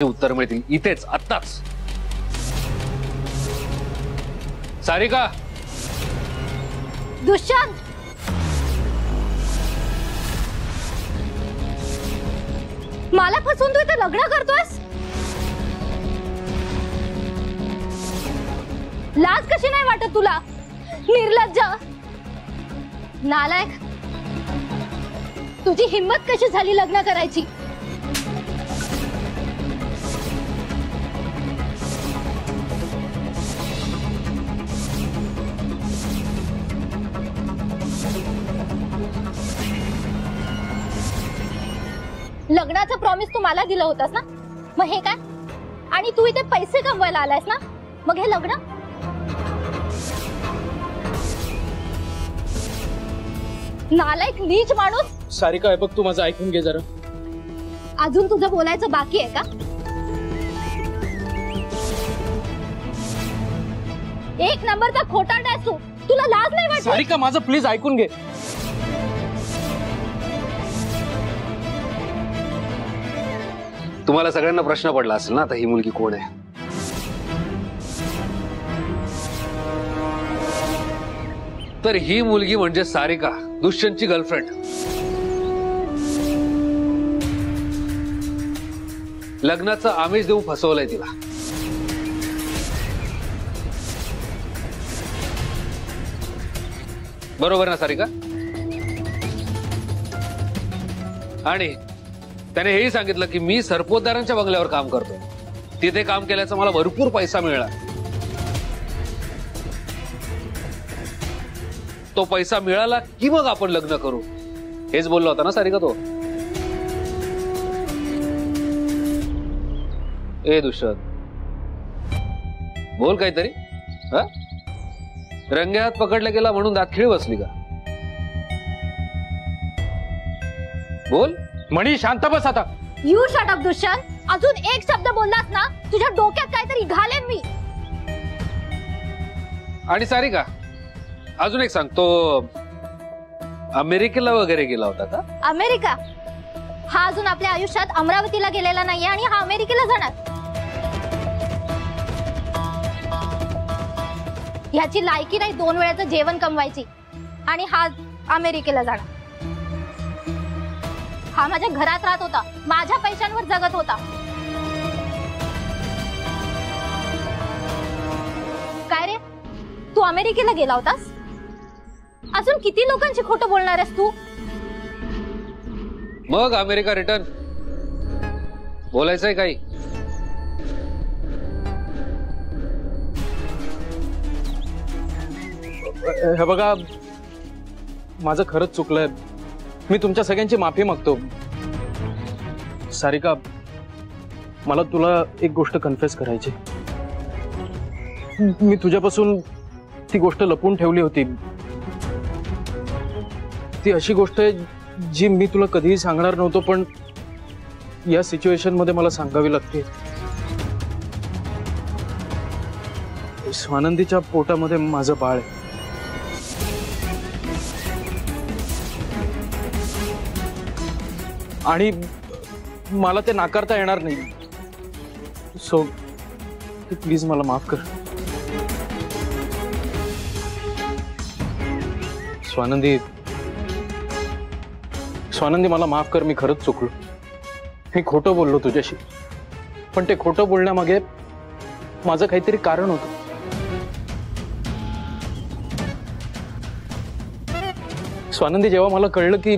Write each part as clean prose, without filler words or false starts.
उत्तर मिळतील इथेच आत्ताच। सारिका, दुष्यंत, मला फसवून तू इथे लग्न करतोयस? लाज कशी नाही वाटत तुला? निर्लज्ज, नालायक, तुझी हिम्मत कशी झाली लग्न करायची? लग्नाचं प्रॉमिस तू मला दिलं होतास ना, मग हे काय? आणि तू इथे पैसे कमवायला आलायस ना, मग हे लग्न? नालायक, नीच माणूस। सारिका, बघ तू माझं ऐकून घे जरा। अजून तुझं बोलायचं बाकी आहे का? एक नंबरचा खोटारडा आहेस तू, तुला लाज नाही वाटत? सारिका, माझं प्लीज ऐकून घे। तुम्हाला सगळ्यांना प्रश्न पडला असेल ना आता ही मुलगी कोण आहे? तर ही मुलगी म्हणजे सारिका, दुष्यंतची गर्लफ्रेंड। लग्नाचं आमिष देऊन फसवलंय तिला। बरोबर ना सारिका? आणि त्याने हेही सांगितलं की मी सरपोतदारांच्या बंगल्यावर काम करतो, तिथे काम केल्याचा मला भरपूर पैसा मिळाला। तो पैसा मिळाला की मग आपण लग्न करू, हेच बोलला होता ना सारिका तो? ए दुष्यंत, बोल काहीतरी। रंगे हात पकडला गेला म्हणून दातखिळी बसली का? बोल। मणी, शांत बस आता। यू शट अप दुष्यंत, अजून एक शब्द बोललास ना तुझ्या डोक्यात काहीतरी घालेन मी। आणि सारिका, अजून एक सांगतो, अमेरिकेला वगैरे गेला होता का? अमेरिका? हा अजून आपल्या आयुष्यात अमरावतीला गेलेला नाहीये आणि हा अमेरिकेला जाणार। ह्याची लायकी नाही 2 वेळेचं जेवण कमवायची, आणि हा अमेरिकेला जाणार। हा माझ्या घरात राहत होता, माझ्या पैशांवर जगत होता। काय रे, तू अमेरिकेला गेला होतास? अजून किती लोकांची खोटं बोलणार आहेस तू? मग अमेरिका रिटर्न बोलायचंय काही? हे बघा, माझं खरंच चुकलंय, मी तुमच्या सगळ्यांची माफी मागतो। सारिका, मला तुला एक गोष्ट कन्फेस करायची। मी तुझ्यापासून ती गोष्ट लपून ठेवली होती। ती अशी गोष्ट आहे जी मी तुला कधीही सांगणार नव्हतो, पण या सिच्युएशन मध्ये मला सांगावी लागते। स्वानंदीच्या पोटामध्ये माझं बाळ आहे। आणि मला ते नाकारता येणार नाही, सो प्लीज मला माफ कर। स्वानंदी, स्वानंदी, मला माफ कर, मी खरंच चुकलो। मी खोटं बोललो तुझ्याशी, पण ते खोटं बोलण्यामागे माझं काहीतरी कारण होतं। स्वानंदी, जेव्हा मला कळलं की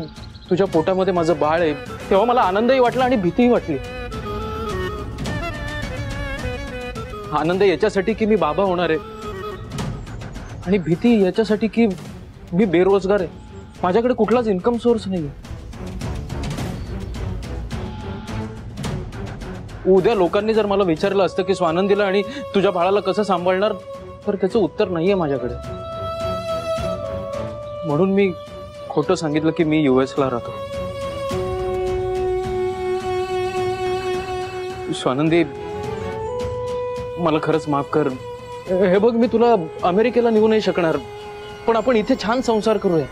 तुझ्या पोटामध्ये माझं बाळ आहे, तेव्हा मला आनंदही वाटला आणि भीतीही वाटली। आनंद याच्यासाठी की मी बाबा होणार आहे, आणि भीती याच्यासाठी की मी बेरोजगार आहे, माझ्याकडे कुठलाच इन्कम सोर्स नाहीये। उद्या लोकांनी जर मला विचारलं असतं की स्वानंदीला आणि तुझ्या बाळाला कसं सांभाळणार, तर त्याचं उत्तर नाहीये माझ्याकडे। म्हणून मी खोटं सांगितलं की मी US ला राहतो। स्वानंदी, मला खरंच माफ कर। हे बघ, मी तुला अमेरिकेला नेऊ नाही शकणार, पण आपण इथे छान संसार करूया।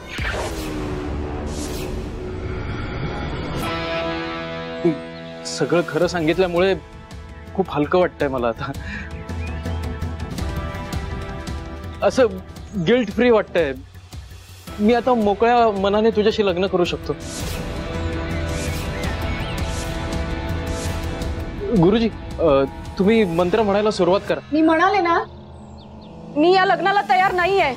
सगळं खरं सांगितल्यामुळे खूप हलकं वाटतंय मला आता. असं गिल्ट फ्री वाटतंय. मी आता मोकळ्या मनाने तुझ्याशी लग्न करू शकतो. गुरुजी, तुम्ही मंत्र म्हणायला सुरुवात करा. मी म्हणाले ना, मी या लग्नाला तयार नाहीये.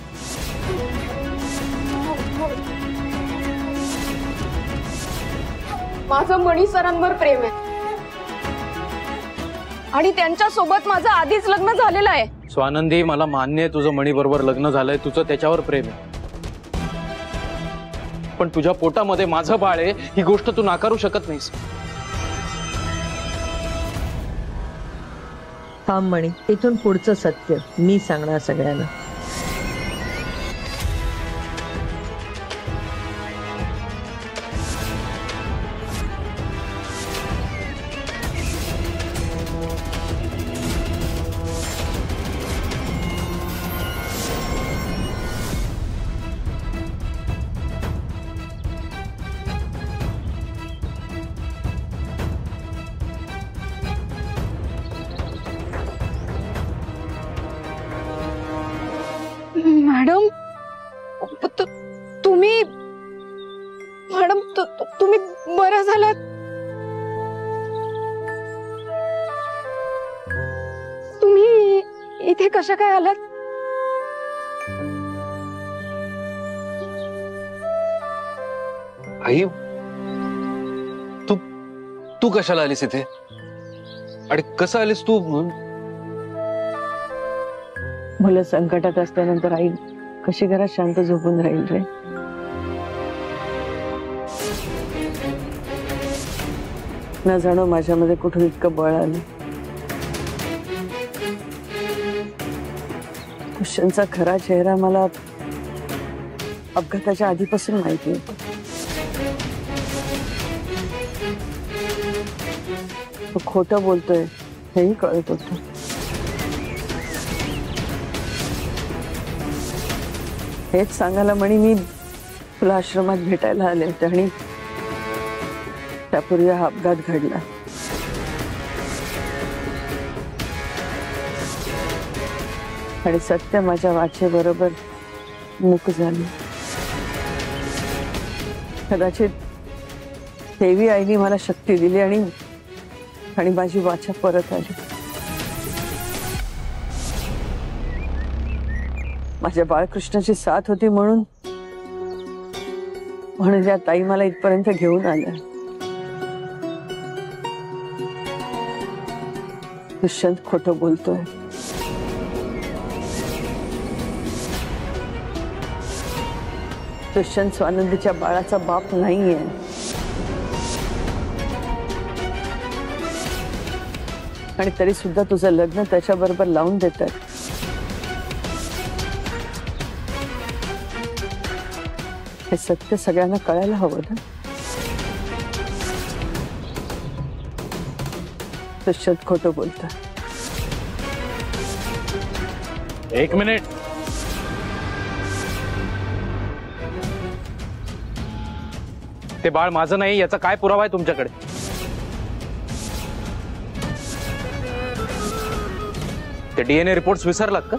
माझं मणी सरांवर प्रेम आहे आणि त्यांच्या सोबत माझं आधीच लग्न झालेलं आहे. स्वानंदी, मला मान्य आहे तुझं मणी बरोबर लग्न झालंय, तुझं त्याच्यावर प्रेम आहे. पण तुझ्या पोटामध्ये माझं बाळ आहे ही गोष्ट तू नाकारू शकत नाहीस. थांब मणी, इथून पुढचं सत्य मी सांगणार सगळ्यांना. मॅडम, तुम्ही मॅडम तुम्ही बरं झालात. तुम्ही इथे कशा काय आलात? आई, तू तू कशाला आलीस इथे आणि कसं आलीस तू? मुलं संकटात असल्यानंतर आई कशी घरात शांत झोपून राहील रे. न जाणो माझ्यामध्ये कुठून इतकं बळ आलं. दुष्यंतचा खरा चेहरा मला अपघाताच्या आधीपासून माहिती होता. तो खोटं बोलतोय हेही कळत होतं. हेच सांगायला म्हणे मी तुला आश्रमात भेटायला आले होते आणि त्यापूर्वी हा अपघात घडला. आणि सत्य माझ्या वाचेबरोबर मूक झाली. कदाचित देवी आईने मला शक्ती दिली आणि माझी वाचा परत आली. माझ्या बाळकृष्णाची साथ होती म्हणून या ताई मला इथपर्यंत घेऊन आल्या. दुष्यंत खोटं बोलतोय. दुष्यंत स्वानंदीच्या बाळाचा बाप नाहीये. आणि तरी सुद्धा तुझं लग्न त्याच्याबरोबर लावून देतात. हे सत्य सगळ्यांना कळायला हवं ना. दुष्यंत खोटं बोलतोय. एक मिनिट. ते बाळ माझं नाही याचा काय पुरावा आहे तुमच्याकडे? ते डीएनए रिपोर्ट्स विसरलात का?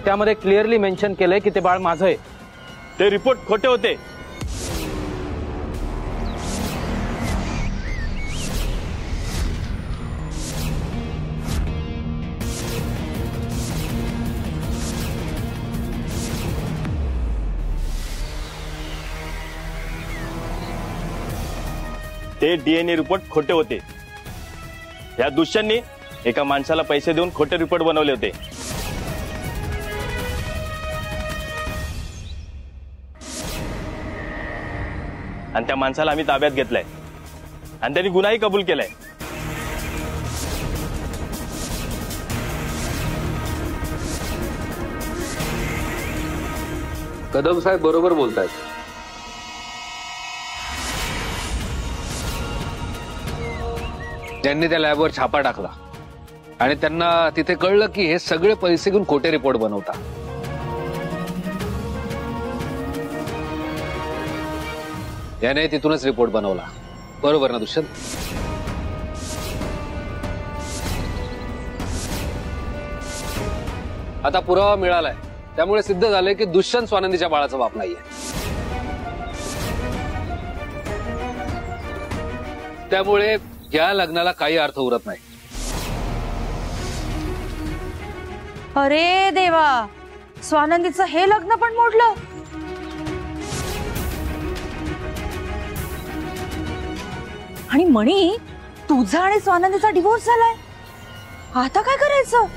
त्यामध्ये क्लिअरली मेन्शन केलंय की ते बाळ माझं आहे. ते रिपोर्ट खोटे होते. ते डीएनए रिपोर्ट खोटे होते. या दुष्यंतनी एका माणसाला पैसे देऊन खोटे रिपोर्ट बनवले होते. आणि त्या माणसाला आम्ही ताब्यात घेतलाय आणि त्यांनी गुन्हाही कबूल केलाय. कदम साहेब बरोबर बोलतायत. त्यांनी त्या लॅबवर छापा टाकला आणि त्यांना तिथे कळलं की हे सगळे पैसे घेऊन खोटे रिपोर्ट बनवतात. याने तिथूनच रिपोर्ट बनवला बरोबर ना दुष्यंत? आता पुरावा मिळालाय, त्यामुळे सिद्ध झालंय की दुष्यंत स्वानंदीच्या बाळाचा बाप नाहीये. त्यामुळे या लग्नाला काही अर्थ उरत नाही. अरे देवा, स्वानंदीचं हे लग्न पण मोडलं. आणि मणी, तुझा आणि स्वानंदीचा डिवोर्स झालाय, आता काय करायचं?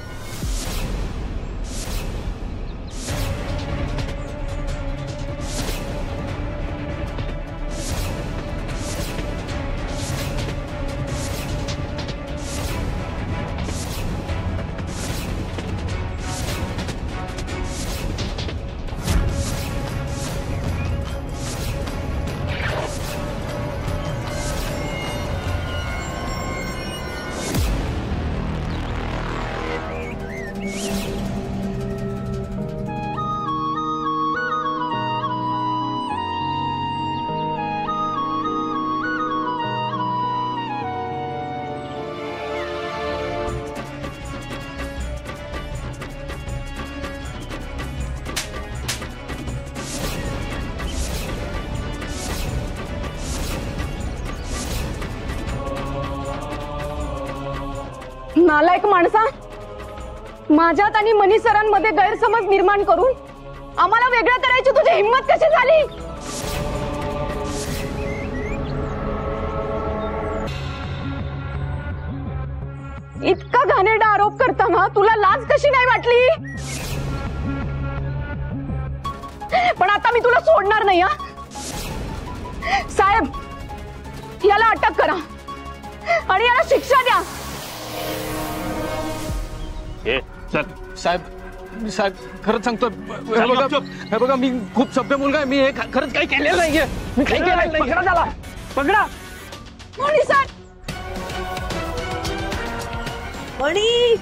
नालायक माणसा, माझ्यात आणि मनी सरांमध्ये गैरसमज निर्माण करून आम्हाला वेगळं करायची तुझी हिम्मत कशी झाली? इतका घाणेरडा आरोप करताना तुला लाज कशी नाही वाटली? पण आता मी तुला सोडणार नाही. साहेब, याला अटक करा आणि याला शिक्षा द्या. साहेब साहेब खरंच सांगतो, हे बघा मी खूप सभ्य मुलगा आहे. मी हे खरंच काही केलेलं नाहीये. मी काही केलेलं नाही. पकडा त्याला, पकडा. मणी सर, मणी.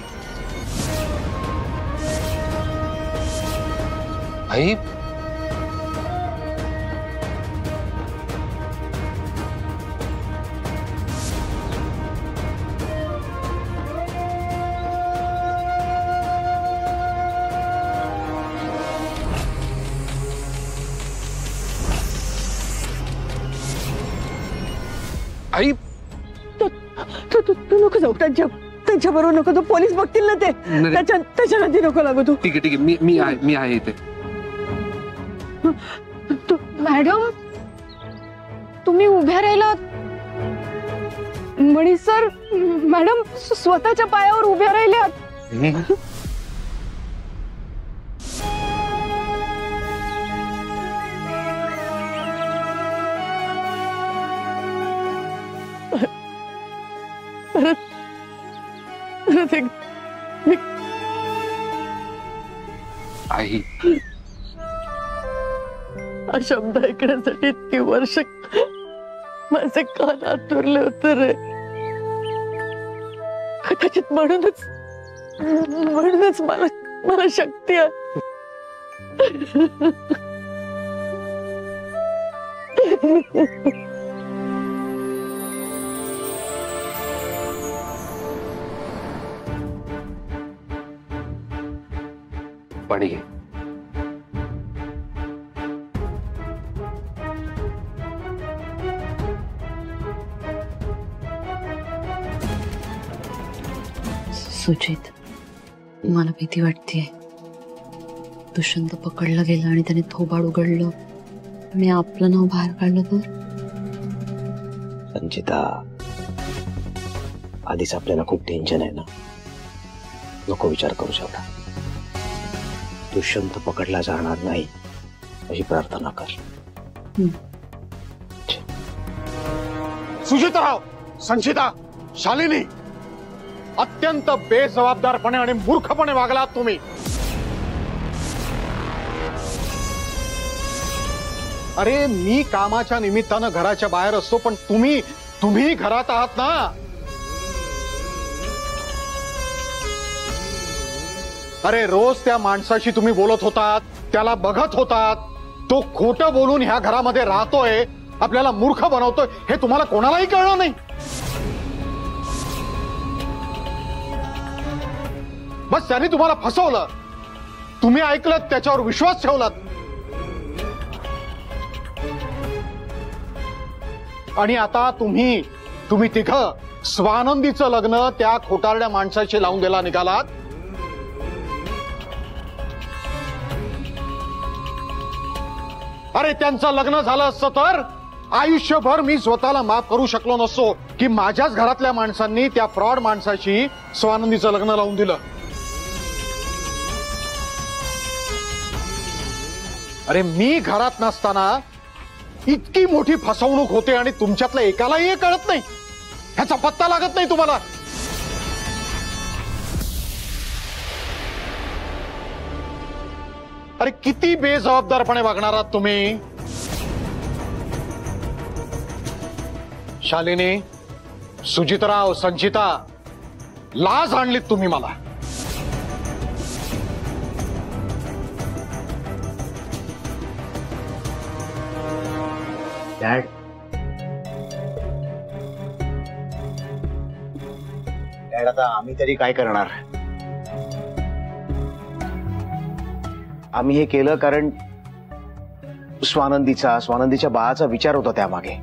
आई, आई, तू नको जाऊ त्यांच्या बरोबर नको. तू पोलीस बघतील ना ते. त्याच्या नदी नको लागू तू. ठीक आहे मी आहे इथे. मॅडम, तुम्ही उभ्या राहिलात. मणी सर, मॅडम स्वतःच्या पायावर उभ्या राहिल्यात. आई, हा शब्द ऐकण्यासाठी ती वर्ष माझे कान आतुरले होते रे. कदाचित म्हणूनच मला शक्ती आहे. पाणी घे. सुजित, मला भीती वाटतेय. दुष्यंत पकडला गेला आणि त्याने थोबाड उघडलं आणि आपलं नाव बाहेर काढलं तर? संचिता, आधीच आपल्याला खूप टेन्शन आहे ना. नको विचार करू शकता. दुष्यंत पकडला जाणार नाही अशी प्रार्थना कर. सुजितराव, संचिता, शालिनी, अत्यंत बेजबाबदारपणे आणि मूर्खपणे वागलात तुम्ही. अरे, मी कामाच्या निमित्तानं घराच्या बाहेर असतो, पण तुम्ही घरात आहात ना. अरे, रोज त्या माणसाशी तुम्ही बोलत होतात, त्याला बघत होतात. तो खोटं बोलून ह्या घरामध्ये राहतोय आपल्याला मूर्ख बनवतोय हे तुम्हाला कोणालाही कळलं नाही. बस त्यांनी तुम्हाला फसवलं, तुम्ही ऐकलं, त्याच्यावर विश्वास ठेवलात आणि आता तुम्ही तिघं स्वानंदीचं लग्न त्या खोटारड्या माणसाशी लावून द्यायला निघालात. अरे त्यांचं लग्न झालं असतं तर आयुष्यभर मी स्वतःला माफ करू शकलो नसतो की माझ्याच घरातल्या माणसांनी त्या फ्रॉड माणसाशी स्वानंदीचं लग्न लावून दिलं. अरे मी घरात नसताना इतकी मोठी फसवणूक होते आणि तुमच्यातल्या एकालाही हे कळत नाही, ह्याचा पत्ता लागत नाही तुम्हाला. अरे किती बेजबाबदारपणे वागणार आहात तुम्ही. शालिनी, सुजितराव, संचिता, लाज आणलीत तुम्ही मला. डॅड, आता आम्ही तरी काय करणार. आम्ही हे केलं कारण स्वानंदीच्या बाळाचा विचार होता त्यामागे.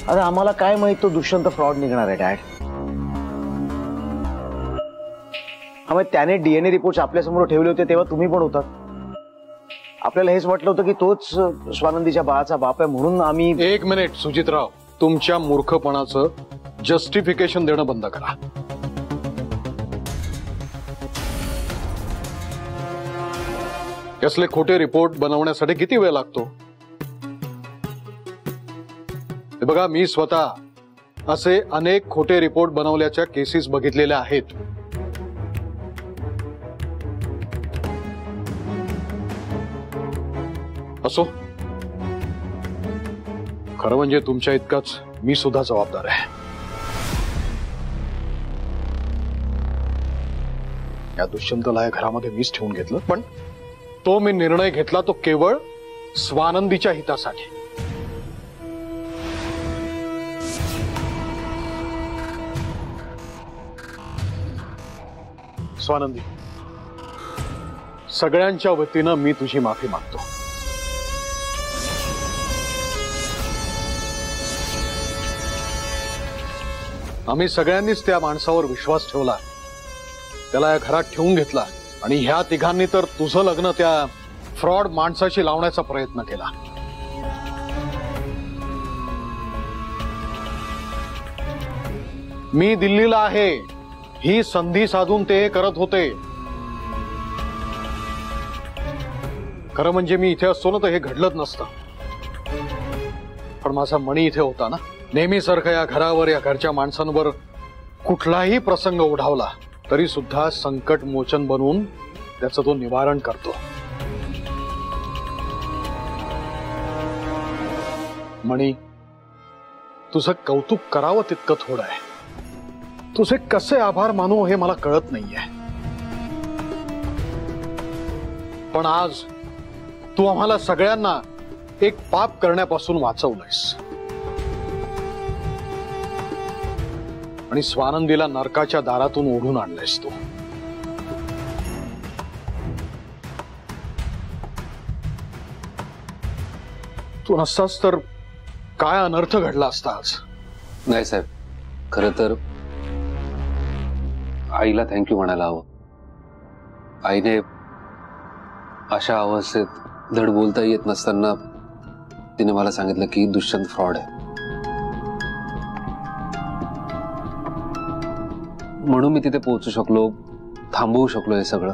आता आम्हाला काय माहित तो दुष्यंत फ्रॉड निघणार आहे डॅड. त्याने डीएनए रिपोर्ट आपल्यासमोर ठेवले होते तेव्हा तुम्ही पण होतात. आपल्याला हेच वाटलं होतं की तोच स्वानंदीच्या बाळाचा बाप आहे म्हणून आम्ही. एक मिनिट सुजितराव, तुमच्या मूर्खपणाचं जस्टिफिकेशन देणं बंद करा. कसले खोटे रिपोर्ट बनवण्यासाठी किती वेळ लागतो. हे बघा, मी स्वतः असे अनेक खोटे रिपोर्ट बनवल्याच्या केसेस बघितलेल्या आहेत. असो, खरं म्हणजे तुमच्या इतकाच मी सुद्धा जबाबदार आहे. या दुष्यंतला या घरामध्ये मीच ठेवून घेतलं, पण तो मी निर्णय घेतला तो केवळ स्वानंदीच्या हितासाठी. स्वानंदी, सगळ्यांच्या वतीनं मी तुझी माफी मागतो. आम्ही सगळ्यांनीच त्या माणसावर विश्वास ठेवला, त्याला या घरात ठेवून घेतला आणि ह्या तिघांनी तर तुझं लग्न त्या फ्रॉड माणसाशी लावण्याचा प्रयत्न केला. मी दिल्लीला आहे ही संधी साधून ते करत होते. खरं म्हणजे मी इथे असतो ना तर हे घडलंच नसतं, पण माझा मणी इथे होता ना. नेहमीसारखं या घरावर, या घरच्या माणसांवर कुठलाही प्रसंग ओढावला तरी सुद्धा संकट मोचन बनवून त्याचं तो निवारण करतो. मणी, तुझं कौतुक करावं तितकं थोडं आहे. तुझे कसे आभार मानू हे मला कळत नाहीये. पण आज तू आम्हाला सगळ्यांना एक पाप करण्यापासून वाचवलंयस आणि स्वानंदीला नरकाच्या दारातून ओढून आणलंयस. तू नसतास तर काय अनर्थ घडला असता आज. नाही साहेब, खरं तर आईला थँक्यू म्हणायला हवं. आईने अशा अवस्थेत धड बोलता येत नसताना तिने मला सांगितलं की दुष्यंत फ्रॉड आहे, म्हणून मी तिथे पोहोचू शकलो, थांबवू शकलो हे सगळं.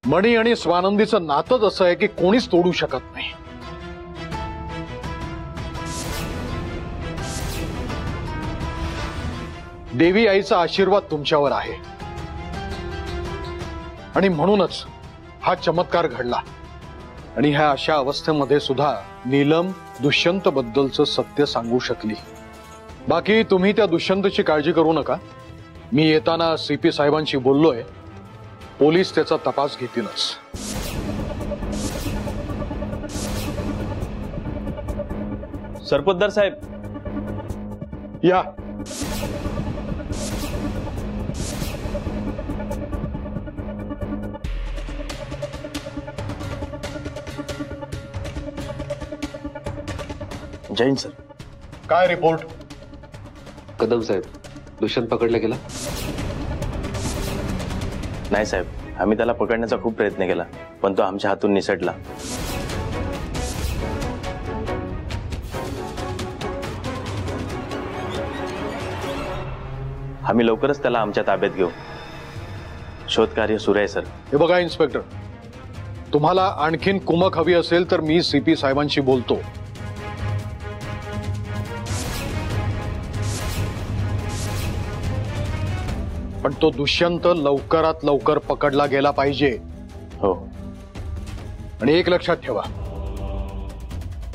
मणी आणि स्वानंदीचं नातंच असं आहे की कोणीच तोडू शकत नाही. देवी आईचा आशीर्वाद तुमच्यावर आहे आणि म्हणूनच हा चमत्कार घडला. आणि ह्या अशा अवस्थेमध्ये सुद्धा नीलम दुष्यंत बद्दलचं सत्य सांगू शकली. बाकी तुम्ही त्या दुष्यंतची काळजी करू नका. मी येताना सीपी साहेबांशी बोललोय. पोलीस त्याचा तपास घेतीलच. सरपोतदार साहेब, या. जैन सर. काय रिपोर्ट? कदम साहेब, दुष्यंत पकडला गेला? नाही साहेब, आम्ही त्याला पकडण्याचा खूप प्रयत्न केला, पण तो आमच्या हातून निसटला. आम्ही लवकरच त्याला आमच्या ताब्यात घेऊ. शोधकार्य सुरू आहे सर. हे बघा इन्स्पेक्टर, तुम्हाला आणखीन कुमक हवी असेल तर मी सीपी साहेबांशी बोलतो. पण तो दुष्यंत लवकरात लवकर पकडला गेला पाहिजे. हो. आणि एक लक्षात ठेवा,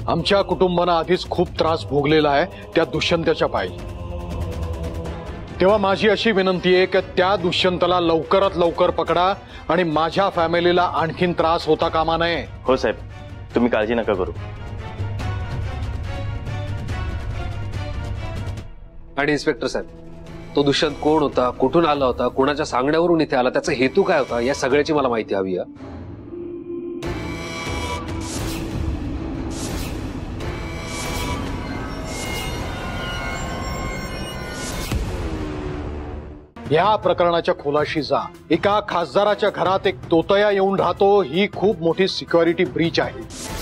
आमच्या कुटुंबानं आधीच खूप त्रास भोगलेला आहे त्या दुष्यंताच्या पायी. तेव्हा माझी अशी विनंती आहे की त्या दुष्यंताला लवकरात लवकर पकडा आणि माझ्या फॅमिलीला आणखीन त्रास होता कामा नये. हो साहेब, तुम्ही काळजी नका करू. आणि इन्स्पेक्टर साहेब, तो दुष्यंत कोण होता, कुठून आला होता, कोणाच्या सांगण्यावरून इथे आला, त्याचा हेतू काय होता, या सगळ्याची मला माहिती हवी आहे. या प्रकरणाच्या खोलाशी जा. एका खासदाराच्या घरात एक तोतया येऊन राहतो, ही खूप मोठी सिक्युरिटी ब्रीच आहे.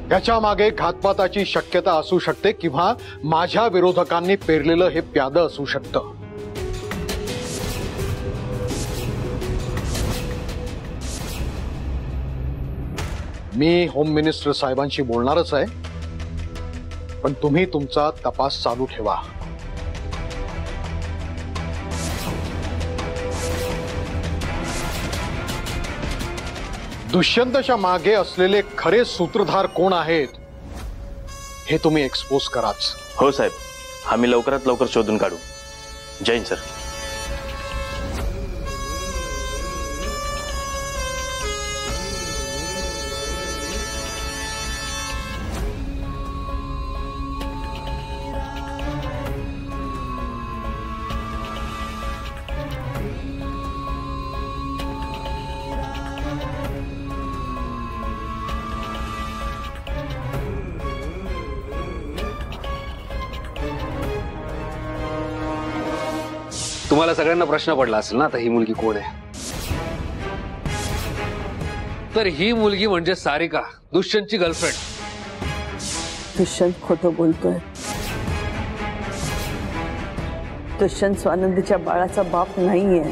त्याच्या मागे घातपाताची शक्यता असू शकते किंवा माझ्या विरोधकांनी पेरलेलं हे प्यादं असू शकतं. मी होम मिनिस्टर साहेबांशी बोलणारच आहे, पण तुम्ही तुमचा तपास चालू ठेवा. दुष्यंतच्या मागे असलेले खरे सूत्रधार कोण आहेत हे तुम्ही एक्सपोज कराच. हो साहेब, आम्ही लवकरात लवकर शोधून काढू. जैन सर. तुम्हाला सगळ्यांना प्रश्न पडला असेल ना, आता ही मुलगी कोण आहे. तर ही मुलगी म्हणजे सारिका, दुष्यंतची गर्लफ्रेंड. दुष्यंत खोटं बोलतोय. दुष्यंत स्वानंदीच्या बाळाचा बाप नाहीये.